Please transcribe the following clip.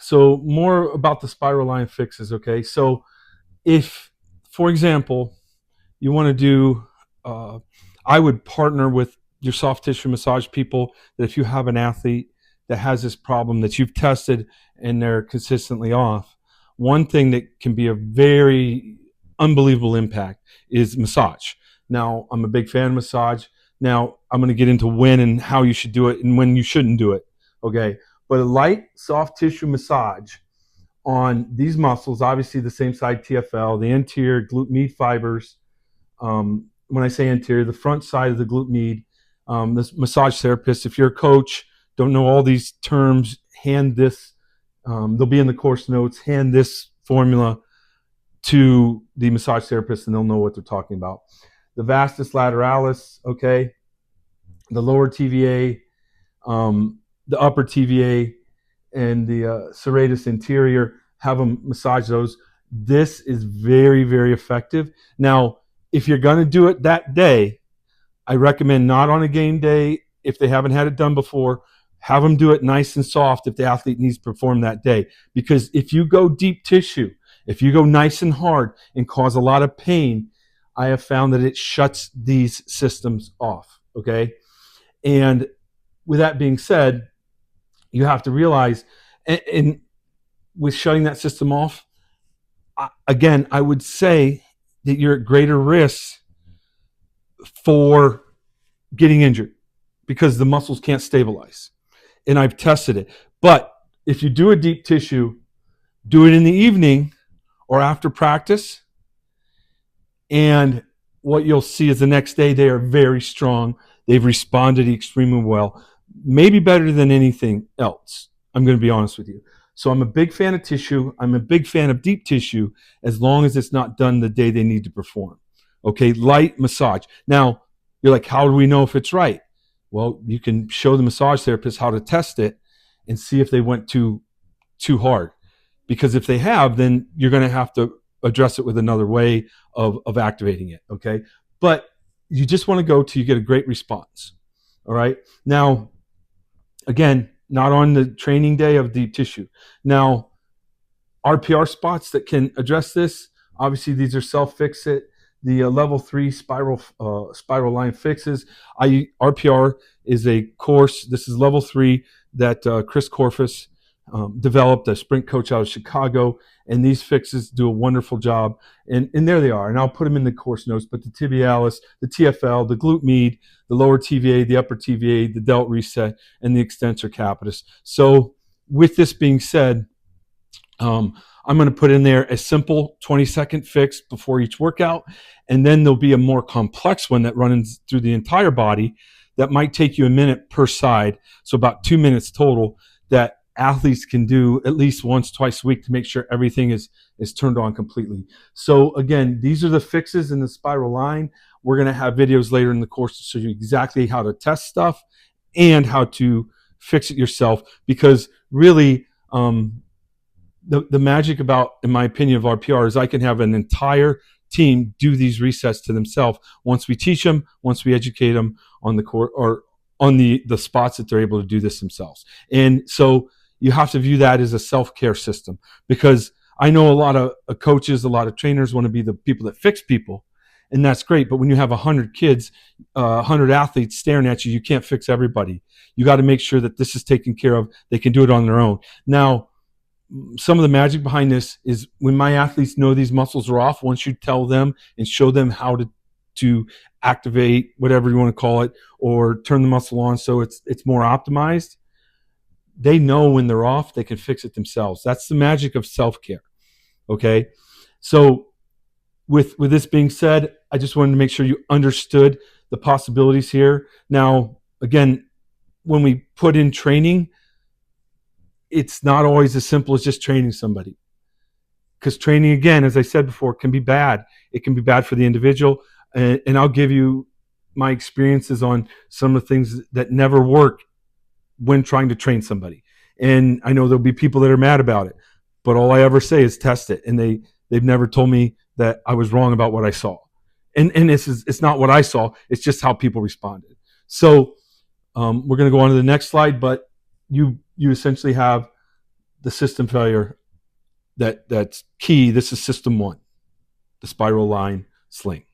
So more about the spiral line fixes, okay? So if, for example, you want to do, I would partner with your soft tissue massage people that if you have an athlete that has this problem that you've tested and they're consistently off, one thing that can be a very unbelievable impact is massage. Now, I'm a big fan of massage. Now, I'm going to get into when and how you should do it and when you shouldn't do it, okay? But a light soft tissue massage on these muscles, obviously the same side TFL, the anterior glute med fibers. When I say anterior, the front side of the glute med. This massage therapist, if you're a coach, don't know all these terms, hand this, they'll be in the course notes, hand this formula to the massage therapist and they'll know what they're talking about. The vastus lateralis, okay, the lower TVA, the upper TVA, and the serratus anterior, have them massage those. This is very, very effective. Now, if you're going to do it that day, I recommend not on a game day. If they haven't had it done before, have them do it nice and soft if the athlete needs to perform that day. Because if you go deep tissue, if you go nice and hard and cause a lot of pain, I have found that it shuts these systems off, okay? And with that being said, you have to realize, and with shutting that system off, again, I would say that you're at greater risk for getting injured because the muscles can't stabilize. And I've tested it. But if you do a deep tissue, do it in the evening or after practice. And what you'll see is the next day they are very strong. They've responded extremely well, maybe better than anything else. I'm going to be honest with you. So I'm a big fan of tissue. I'm a big fan of deep tissue as long as it's not done the day they need to perform. Okay, light massage. Now, you're like, how do we know if it's right? Well, you can show the massage therapist how to test it and see if they went too hard. Because if they have, then you're going to have to address it with another way of activating it, okay? But you just want to go till you get a great response, all right? Now, again, not on the training day of deep tissue. Now, RPR spots that can address this, obviously these are self-fix-it. The level 3 spiral line fixes. RPR is a course, this is level 3 that Chris Korfus developed, a sprint coach out of Chicago, and these fixes do a wonderful job. And there they are, and I'll put them in the course notes, but the tibialis, the TFL, the glute med, the lower TVA, the upper TVA, the delt reset, and the extensor capitis. So with this being said, I'm going to put in there a simple 20-second fix before each workout, and then there'll be a more complex one that runs through the entire body that might take you a minute per side, so about 2 minutes total, that athletes can do at least once, twice a week to make sure everything is turned on completely. So again, these are the fixes in the spiral line. We're going to have videos later in the course to show you exactly how to test stuff and how to fix it yourself, because really, the magic about, in my opinion, of RPR is I can have an entire team do these resets to themselves once we teach them, once we educate them on the core or on the spots that they're able to do this themselves. And so you have to view that as a self-care system, because I know a lot of coaches, a lot of trainers want to be the people that fix people, and that's great. But when you have 100 kids, 100 athletes staring at you, you can't fix everybody. You got to make sure that this is taken care of. They can do it on their own. Now, some of the magic behind this is when my athletes know these muscles are off, once you tell them and show them how to activate, whatever you want to call it, or turn the muscle on so it's more optimized, they know when they're off, they can fix it themselves. That's the magic of self-care, okay? So with this being said, I just wanted to make sure you understood the possibilities here. Now, again, when we put in training, it's not always as simple as just training somebody, because training, again, as I said before, can be bad. It can be bad for the individual, and I'll give you my experiences on some of the things that never work when trying to train somebody. And I know there'll be people that are mad about it, but all I ever say is test it, and they've never told me that I was wrong about what I saw. And it's not what I saw, it's just how people responded. So we're going to go on to the next slide, but you essentially have the system failure that's key. This is system one, the spiral line sling.